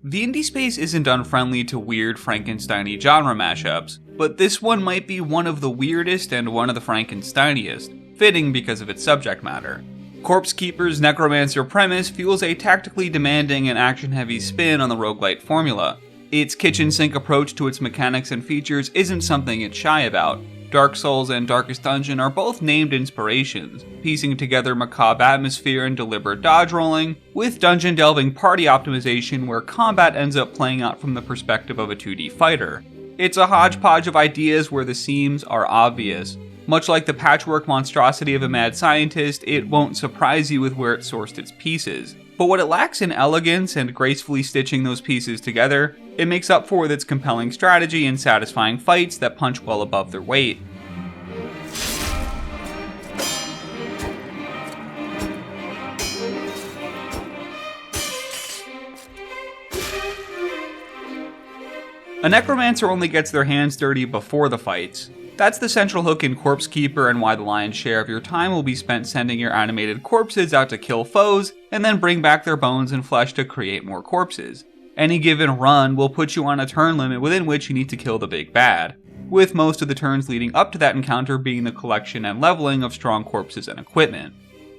The indie space isn't unfriendly to weird Frankenstein-y genre mashups, but this one might be one of the weirdest and one of the Frankensteiniest, fitting because of its subject matter. Corpse Keeper's necromancer premise fuels a tactically demanding and action-heavy spin on the roguelite formula. Its kitchen sink approach to its mechanics and features isn't something it's shy about. Dark Souls and Darkest Dungeon are both named inspirations, piecing together macabre atmosphere and deliberate dodge rolling, with dungeon delving party optimization where combat ends up playing out from the perspective of a 2D fighter. It's a hodgepodge of ideas where the seams are obvious. Much like the patchwork monstrosity of a mad scientist, it won't surprise you with where it sourced its pieces. But what it lacks in elegance and gracefully stitching those pieces together, it makes up for with its compelling strategy and satisfying fights that punch well above their weight. A necromancer only gets their hands dirty before the fights. That's the central hook in Corpse Keeper and why the lion's share of your time will be spent sending your animated corpses out to kill foes, and then bring back their bones and flesh to create more corpses. Any given run will put you on a turn limit within which you need to kill the big bad, with most of the turns leading up to that encounter being the collection and leveling of strong corpses and equipment.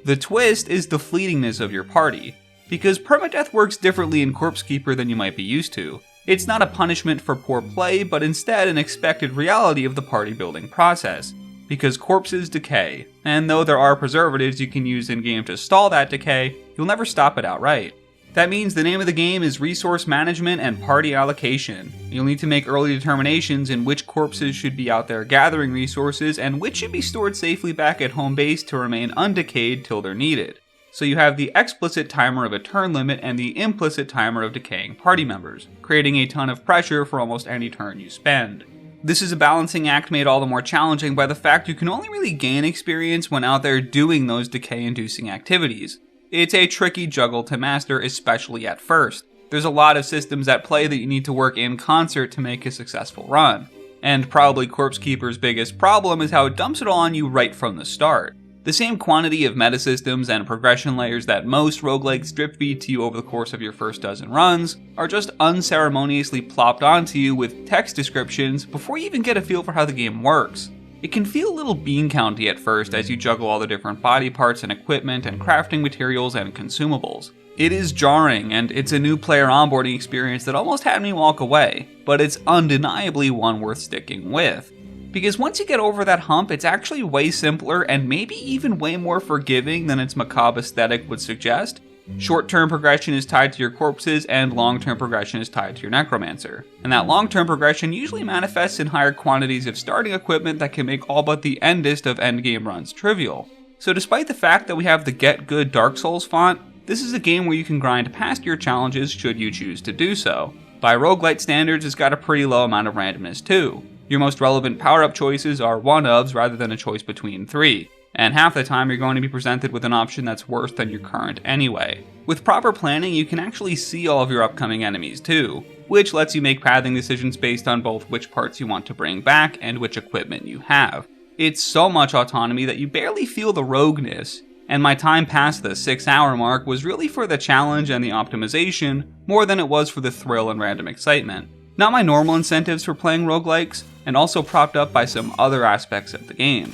The twist is the fleetingness of your party, because permadeath works differently in Corpse Keeper than you might be used to. It's not a punishment for poor play, but instead an expected reality of the party building process, because corpses decay, and though there are preservatives you can use in-game to stall that decay, you'll never stop it outright. That means the name of the game is resource management and party allocation. You'll need to make early determinations in which corpses should be out there gathering resources and which should be stored safely back at home base to remain undecayed till they're needed. So you have the explicit timer of a turn limit and the implicit timer of decaying party members, creating a ton of pressure for almost any turn you spend. This is a balancing act made all the more challenging by the fact you can only really gain experience when out there doing those decay-inducing activities. It's a tricky juggle to master, especially at first. There's a lot of systems at play that you need to work in concert to make a successful run. And probably Corpse Keeper's biggest problem is how it dumps it all on you right from the start. The same quantity of meta-systems and progression layers that most roguelikes drip feed to you over the course of your first dozen runs are just unceremoniously plopped onto you with text descriptions before you even get a feel for how the game works. It can feel a little bean county at first as you juggle all the different body parts and equipment and crafting materials and consumables. It is jarring, and it's a new player onboarding experience that almost had me walk away, but it's undeniably one worth sticking with. Because once you get over that hump, it's actually way simpler and maybe even way more forgiving than its macabre aesthetic would suggest. Short-term progression is tied to your corpses, and long-term progression is tied to your necromancer. And that long-term progression usually manifests in higher quantities of starting equipment that can make all but the endest of endgame runs trivial. So despite the fact that we have the Get Good Dark Souls font, this is a game where you can grind past your challenges should you choose to do so. By roguelite standards, it's got a pretty low amount of randomness too. Your most relevant power-up choices are one-ofs rather than a choice between three, and half the time you're going to be presented with an option that's worse than your current anyway. With proper planning, you can actually see all of your upcoming enemies too, which lets you make pathing decisions based on both which parts you want to bring back and which equipment you have. It's so much autonomy that you barely feel the rogueness, and my time past the 6-hour mark was really for the challenge and the optimization more than it was for the thrill and random excitement. Not my normal incentives for playing roguelikes, and also propped up by some other aspects of the game.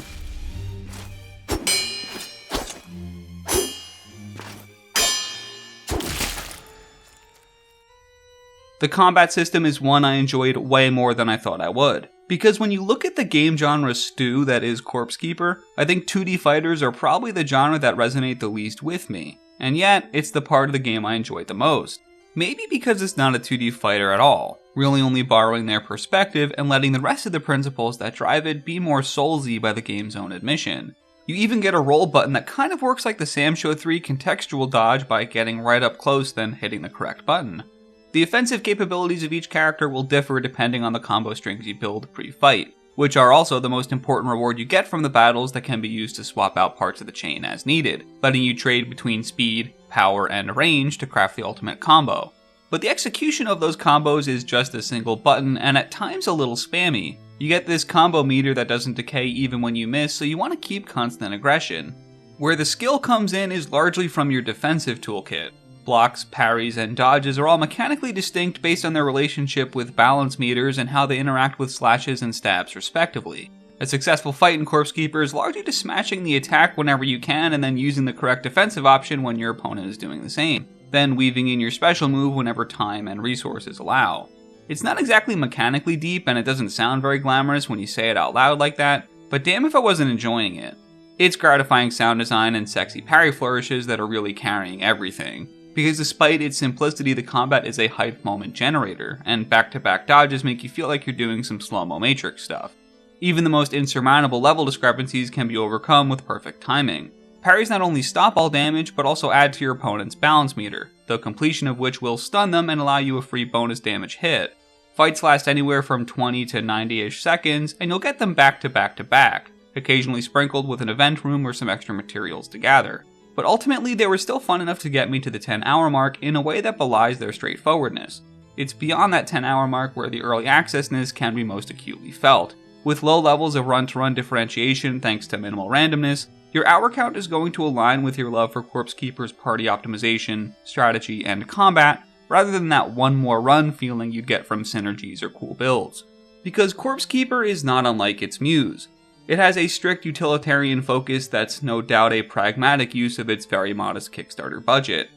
The combat system is one I enjoyed way more than I thought I would. Because when you look at the game genre stew that is Corpse Keeper, I think 2D fighters are probably the genre that resonate the least with me, and yet it's the part of the game I enjoyed the most. Maybe because it's not a 2D fighter at all, really only borrowing their perspective and letting the rest of the principles that drive it be more soulsy by the game's own admission. You even get a roll button that kind of works like the Sam Show 3 contextual dodge by getting right up close then hitting the correct button. The offensive capabilities of each character will differ depending on the combo strings you build pre-fight, which are also the most important reward you get from the battles that can be used to swap out parts of the chain as needed, letting you trade between speed, power, and range to craft the ultimate combo. But the execution of those combos is just a single button and at times a little spammy. You get this combo meter that doesn't decay even when you miss, so you want to keep constant aggression. Where the skill comes in is largely from your defensive toolkit. Blocks, parries, and dodges are all mechanically distinct based on their relationship with balance meters and how they interact with slashes and stabs respectively. A successful fight in Corpse Keeper is largely just smashing the attack whenever you can and then using the correct defensive option when your opponent is doing the same, then weaving in your special move whenever time and resources allow. It's not exactly mechanically deep and it doesn't sound very glamorous when you say it out loud like that, but damn if I wasn't enjoying it. It's gratifying sound design and sexy parry flourishes that are really carrying everything. Because despite its simplicity, the combat is a hype moment generator, and back-to-back dodges make you feel like you're doing some slow-mo Matrix stuff. Even the most insurmountable level discrepancies can be overcome with perfect timing. Parries not only stop all damage, but also add to your opponent's balance meter, the completion of which will stun them and allow you a free bonus damage hit. Fights last anywhere from 20 to 90-ish seconds, and you'll get them back to back to back, occasionally sprinkled with an event room or some extra materials to gather. But ultimately, they were still fun enough to get me to the 10-hour mark in a way that belies their straightforwardness. It's beyond that 10-hour mark where the early accessness can be most acutely felt. With low levels of run-to-run differentiation thanks to minimal randomness, your hour count is going to align with your love for Corpse Keeper's party optimization, strategy, and combat, rather than that one more run feeling you'd get from synergies or cool builds. Because Corpse Keeper is not unlike its muse. It has a strict utilitarian focus that's no doubt a pragmatic use of its very modest Kickstarter budget.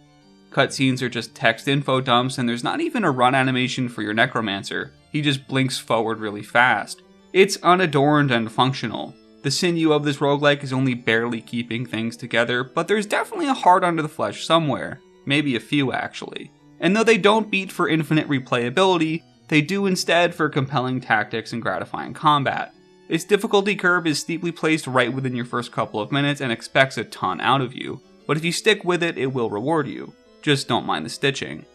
Cutscenes are just text info dumps and there's not even a run animation for your Necromancer, he just blinks forward really fast. It's unadorned and functional. The sinew of this roguelike is only barely keeping things together, but there's definitely a heart under the flesh somewhere. Maybe a few actually. And though they don't beat for infinite replayability, they do instead for compelling tactics and gratifying combat. Its difficulty curve is steeply placed right within your first couple of minutes and expects a ton out of you, but if you stick with it, it will reward you. Just don't mind the stitching.